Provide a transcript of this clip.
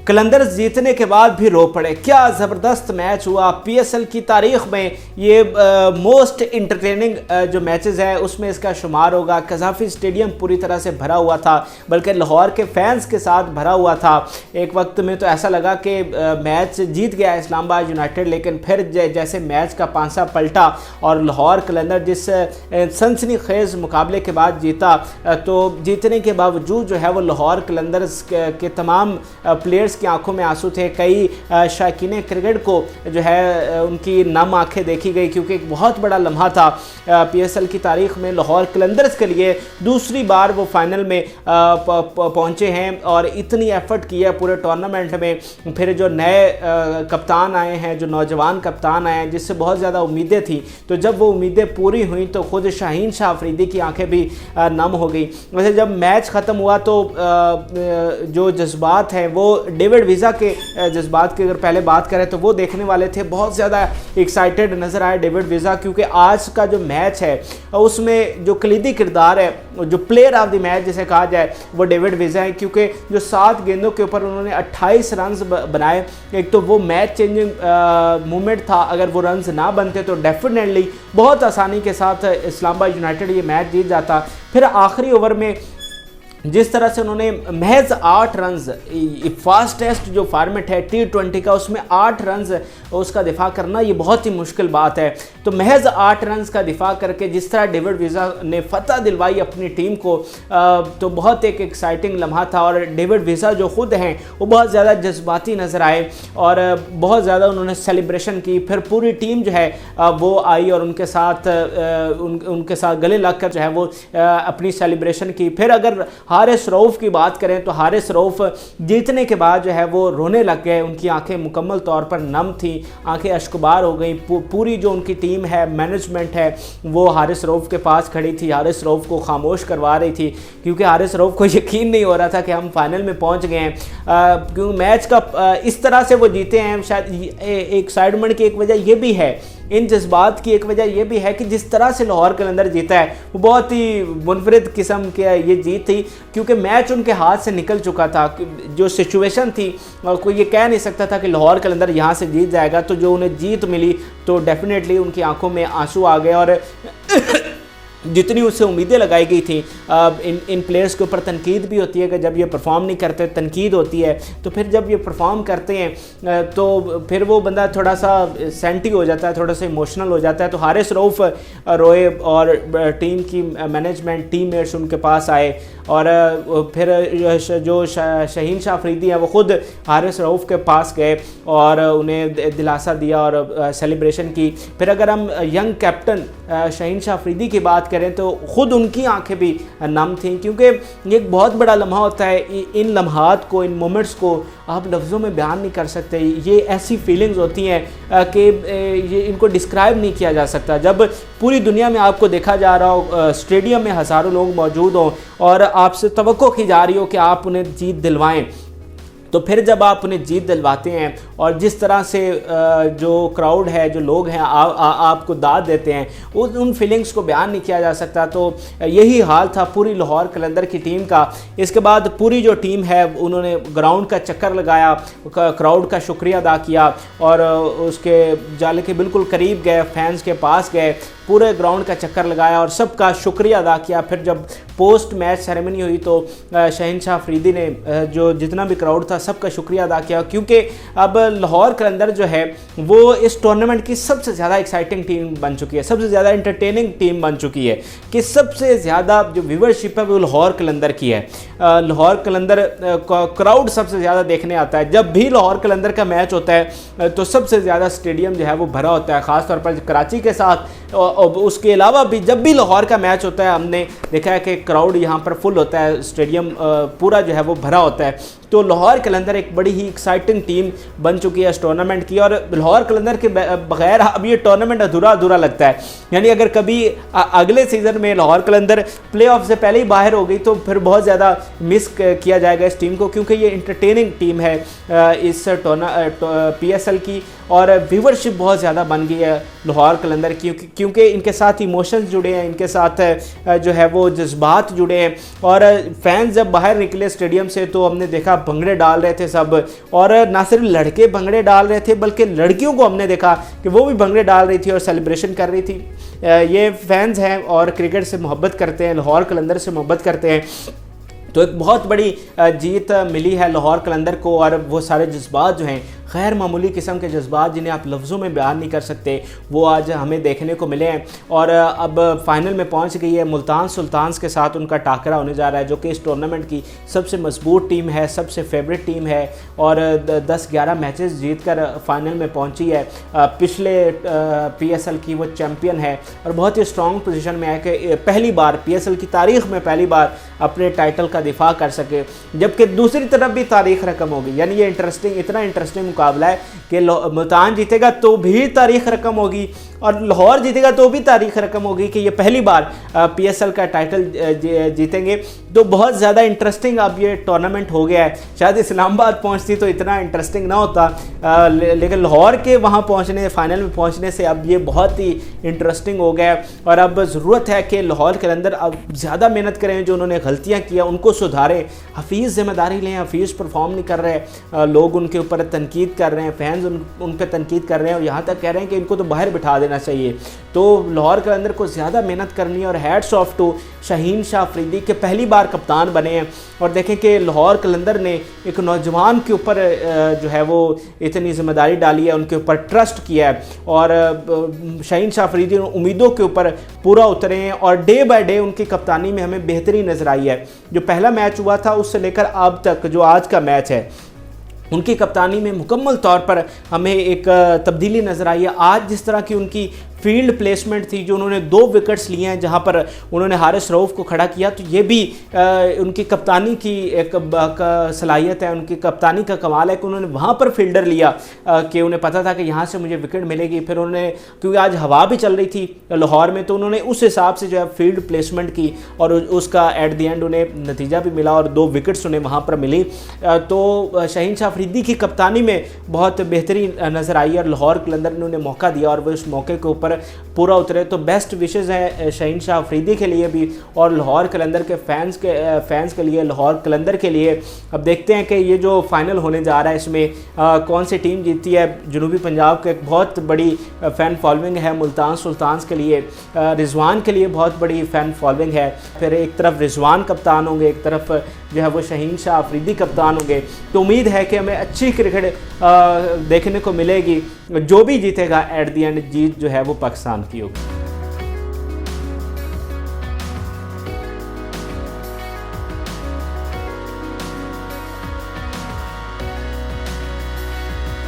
कलंदर्स जीतने के बाद भी रो पड़े। क्या ज़बरदस्त मैच हुआ। पीएसएल की तारीख में ये मोस्ट इंटरटेनिंग जो मैचेस है उसमें इसका शुमार होगा। कज़ाफ़ी स्टेडियम पूरी तरह से भरा हुआ था, बल्कि लाहौर के फैंस के साथ भरा हुआ था। एक वक्त में तो ऐसा लगा कि मैच जीत गया इस्लामाबाद यूनाइटेड, लेकिन फिर जैसे मैच का पांसा पलटा और लाहौर कलंदर जिस सनसनीखेज मुकाबले के बाद जीता, तो जीतने के बावजूद जो है वो लाहौर कलंदर्स के तमाम प्लेयर्स की आंखों में आंसू थे। कई शायकीन क्रिकेट को जो है उनकी नम आंखें देखी गई, क्योंकि एक बहुत बड़ा लम्हा था पीएसएल की तारीख में। लाहौर कलंदर्स के लिए दूसरी बार वो फाइनल में पहुंचे हैं और इतनी एफर्ट की है पूरे टूर्नामेंट में। फिर जो नए कप्तान आए हैं, जो नौजवान कप्तान आए हैं, जिससे बहुत ज़्यादा उम्मीदें थी, तो जब वो उम्मीदें पूरी हुई तो खुद शाहीन शाह अफरीदी की आंखें भी नम हो गई। वैसे जब मैच ख़त्म हुआ तो जो जज्बात हैं वो डेविड वीज़ा के जज्बात की अगर पहले बात करें तो वो देखने वाले थे बहुत ज़्यादा एक्साइटेड नज़र आए डेविड वीज़ा, क्योंकि आज का जो मैच है उसमें जो कलीदी किरदार है, जो प्लेयर ऑफ द मैच जिसे कहा जाए, वो डेविड वीज़ा है। क्योंकि जो 7 गेंदों के ऊपर उन्होंने 28 रन्स बनाए, एक तो वो मैच चेंजिंग मोमेंट था। अगर वो रन्स ना बनते तो डेफिनेटली बहुत आसानी के साथ इस्लामाबाद यूनाइटेड ये मैच जीत जाता। फिर आखिरी ओवर में जिस तरह से उन्होंने महज 8 रन्स, फास्टेस्ट जो फॉर्मेट है T20 का, उसमें 8 रन्स उसका दिफा करना ये बहुत ही मुश्किल बात है। तो महज 8 रन्स का दिफा करके जिस तरह डेविड वीज़ा ने फतह दिलवाई अपनी टीम को, तो बहुत एक एक्साइटिंग लम्हा था। और डेविड वीज़ा जो खुद हैं वो बहुत ज़्यादा जज्बाती नज़र आए और बहुत ज़्यादा उन्होंने सेलिब्रेशन की। फिर पूरी टीम जो है वो आई और उनके साथ गले लग कर जो है वो अपनी सेलिब्रेशन की। फिर अगर हारिस रऊफ़ की बात करें तो हारिस रऊफ़ जीतने के बाद जो है वो रोने लग गए। उनकी आंखें मुकम्मल तौर पर नम थी, आंखें अश्कबार हो गई। पूरी जो उनकी टीम है, मैनेजमेंट है, वो हारिस रऊफ़ के पास खड़ी थी, हारिस रऊफ़ को खामोश करवा रही थी, क्योंकि हारिस रऊफ़ को यकीन नहीं हो रहा था कि हम फाइनल में पहुंच गए हैं। क्योंकि मैच का इस तरह से वो जीते हैं, शायद एक्साइटमेंट की एक वजह ये भी है, इन जज्बात की एक वजह यह भी है कि जिस तरह से लाहौर कलंदर जीता है वो बहुत ही मुनफरिद किस्म की ये जीत थी, क्योंकि मैच उनके हाथ से निकल चुका था। जो सिचुएशन थी कोई ये कह नहीं सकता था कि लाहौर कलंदर यहाँ से जीत जाएगा। तो जो उन्हें जीत मिली तो डेफिनेटली उनकी आंखों में आंसू आ गए और जितनी उससे उम्मीदें लगाई गई थी, इन प्लेयर्स के ऊपर तनकीद भी होती है कि जब ये परफॉर्म नहीं करते तनकीद होती है, तो फिर जब ये परफॉर्म करते हैं तो फिर वो बंदा थोड़ा सा सेंटी हो जाता है, थोड़ा सा इमोशनल हो जाता है। तो हारिस रऊफ़ रोए और टीम की मैनेजमेंट, टीममेट्स उनके पास आए और फिर जो शाहीन शाह अफरीदी हैं वो ख़ुद हारिस रऊफ़ के पास गए और उन्हें दिलासा दिया और सेलिब्रेशन की। फिर अगर हम यंग कैप्टन शाहीन शाह अफरीदी की बात करें तो ख़ुद उनकी आंखें भी नम थीं, क्योंकि ये एक बहुत बड़ा लम्हा होता है। इन लम्हात को, इन मोमेंट्स को आप लफ्ज़ों में बयान नहीं कर सकते। ये ऐसी फीलिंग्स होती हैं कि ये इनको डिस्क्राइब नहीं किया जा सकता। जब पूरी दुनिया में आपको देखा जा रहा हो, स्टेडियम में हज़ारों लोग मौजूद हों और आपसे तवक्को की जा रही हो कि आप उन्हें जीत दिलवाएं, तो फिर जब आप उन्हें जीत दिलवाते हैं और जिस तरह से जो क्राउड है, जो लोग हैं आपको दाद देते हैं, उन फीलिंग्स को बयान नहीं किया जा सकता। तो यही हाल था पूरी लाहौर कलंदर की टीम का। इसके बाद पूरी जो टीम है उन्होंने ग्राउंड का चक्कर लगाया, क्राउड का शुक्रिया अदा किया और उसके जाले के बिल्कुल करीब गए, फैंस के पास गए, पूरे ग्राउंड का चक्कर लगाया और सबका शुक्रिया अदा किया। फिर जब पोस्ट मैच सेरेमनी हुई तो शाहीन शाह अफरीदी ने जो जितना भी क्राउड था सबका शुक्रिया अदा किया, क्योंकि अब लाहौर कलंदर जो है वो इस टूर्नामेंट की सबसे ज़्यादा एक्साइटिंग टीम बन चुकी है, सबसे ज़्यादा इंटरटेनिंग टीम बन चुकी है, कि सबसे ज़्यादा जो व्यूवरशिप है वो लाहौर कलंदर की है। लाहौर कलंदर क्राउड सबसे ज़्यादा देखने आता है। जब भी लाहौर कलंदर का मैच होता है तो सबसे ज़्यादा स्टेडियम जो है वो भरा होता है, ख़ासतौर पर कराची के साथ। और उसके अलावा भी जब भी लाहौर का मैच होता है हमने देखा है कि क्राउड यहाँ पर फुल होता है, स्टेडियम पूरा जो है वो भरा होता है। तो लाहौर कलंदर एक बड़ी ही एक्साइटिंग टीम बन चुकी है इस टूर्नामेंट की, और लाहौर कलंदर के बगैर अब ये टूर्नामेंट अधूरा अधूरा लगता है। यानी अगर कभी अगले सीज़न में लाहौर कलंदर प्लेऑफ से पहले ही बाहर हो गई तो फिर बहुत ज़्यादा मिस किया जाएगा इस टीम को, क्योंकि ये इंटरटेनिंग टीम है इस पीएसएल की, और व्यूवरशिप बहुत ज़्यादा बन गई है लाहौर कलंदर की, क्योंकि इनके साथ इमोशंस जुड़े हैं, इनके साथ जो है वो जज्बात जुड़े हैं। और फैंस जब बाहर निकले स्टेडियम से तो हमने देखा भंगड़े डाल रहे थे सब, और ना सिर्फ लड़के भंगड़े डाल रहे थे बल्कि लड़कियों को हमने देखा कि वो भी भंगड़े डाल रही थी और सेलिब्रेशन कर रही थी। ये फैंस हैं और क्रिकेट से मोहब्बत करते हैं, लाहौर कलंदर से मोहब्बत करते हैं। तो एक बहुत बड़ी जीत मिली है लाहौर कलंदर को, और वो सारे जज्बात जो हैं, गैर मामूली किस्म के जज्बात जिन्हें आप लफ्ज़ों में बयान नहीं कर सकते, वो आज हमें देखने को मिले हैं। और अब फाइनल में पहुंच गई है मुल्तान सुल्तान्स के साथ उनका टाकरा होने जा रहा है, जो कि इस टूर्नामेंट की सबसे मजबूत टीम है, सबसे फेवरेट टीम है, और 10-11 मैचेस जीत कर फाइनल में पहुंची है। पिछले PSL की वो चैम्पियन है और बहुत ही स्ट्रॉन्ग पोजीशन में है कि पहली बार PSL की तारीख़ में पहली बार अपने टाइटल का दिफा कर सके। जबकि दूसरी तरफ भी तारीख़ रकम होगी, यानी ये इतना इंटरेस्टिंग मुकाबला है कि मुल्तान जीतेगा तो भी तारीख रकम होगी और लाहौर जीतेगा तो भी तारीख रकम होगी कि ये पहली बार PSL का टाइटल जीतेंगे। तो बहुत ज़्यादा इंटरेस्टिंग अब ये टूर्नामेंट हो गया है। शायद इस्लामाबाद पहुंचती तो इतना इंटरेस्टिंग ना होता, लेकिन लाहौर के वहाँ पहुँचने, फाइनल में पहुँचने से अब ये बहुत ही इंटरेस्टिंग हो गया है। और अब ज़रूरत है कि लाहौर के अंदर अब ज़्यादा मेहनत करें, जो उन्होंने गलतियाँ किया उनको सुधारें। हफीज़ जिम्मेदारी लें, हफीज़ परफॉर्म नहीं कर रहे, लोग उनके ऊपर तनकीद कर रहे हैं, फैंस उन पर तनकीद कर रहे हैं और यहाँ तक कह रहे हैं कि इनको तो बाहर बिठा देना चाहिए। तो लाहौर के अंदर को ज़्यादा मेहनत करनी है। और hats off to Shaheen Shah Afridi के पहली बार कप्तान बने हैं, और देखें कि लाहौर कलंदर ने एक नौजवान के ऊपर जो है वो इतनी जिम्मेदारी डाली है, उनके ऊपर ट्रस्ट किया है, और शाहीन शाह अफरीदी उम्मीदों के ऊपर पूरा उतरे हैं और डे बाय डे उनकी कप्तानी में हमें बेहतरी नज़र आई है। जो पहला मैच हुआ था उससे लेकर अब तक जो आज का मैच है, उनकी कप्तानी में मुकम्मल तौर पर हमें एक तब्दीली नज़र आई है। आज जिस तरह की उनकी फील्ड प्लेसमेंट थी, जो उन्होंने 2 विकेट्स लिए हैं जहां पर उन्होंने हारिस रऊफ को खड़ा किया, तो ये भी उनकी कप्तानी की एक सलाहियत है, उनकी कप्तानी का कमाल है कि उन्होंने वहां पर फील्डर लिया कि उन्हें पता था कि यहां से मुझे विकेट मिलेगी। फिर उन्होंने, क्योंकि आज हवा भी चल रही थी लाहौर में, तो उन्होंने उस हिसाब से जो है फील्ड प्लेसमेंट की और उसका एट द एंड उन्हें नतीजा भी मिला और 2 विकेट्स उन्हें वहाँ पर मिली। तो शाहीन शाह अफरीदी की कप्तानी में बहुत बेहतरी नज़र आई और लाहौर कलंदर ने उन्हें मौका दिया और वो उस मौके के ऊपर पूरा उतरे। तो बेस्ट विशेज़ हैं शाहीन शाह अफरीदी के लिए भी और लाहौर कलंदर के फैंस के लिए, लाहौर कलंदर के लिए। अब देखते हैं कि ये जो फाइनल होने जा रहा है इसमें कौन सी टीम जीतती है। जनूबी पंजाब के एक बहुत बड़ी फ़ैन फॉलोइंग है मुल्तान सुल्तान्स के लिए, रिजवान के लिए बहुत बड़ी फ़ैन फॉलोइंग है। फिर एक तरफ रिजवान कप्तान होंगे, एक तरफ जो है वो शाहीन शाह अफरीदी कप्तान होंगे। तो उम्मीद है कि हमें अच्छी क्रिकेट देखने को मिलेगी। जो भी जीतेगा एट द एंड जीत जो है वो पाकिस्तान की होगी।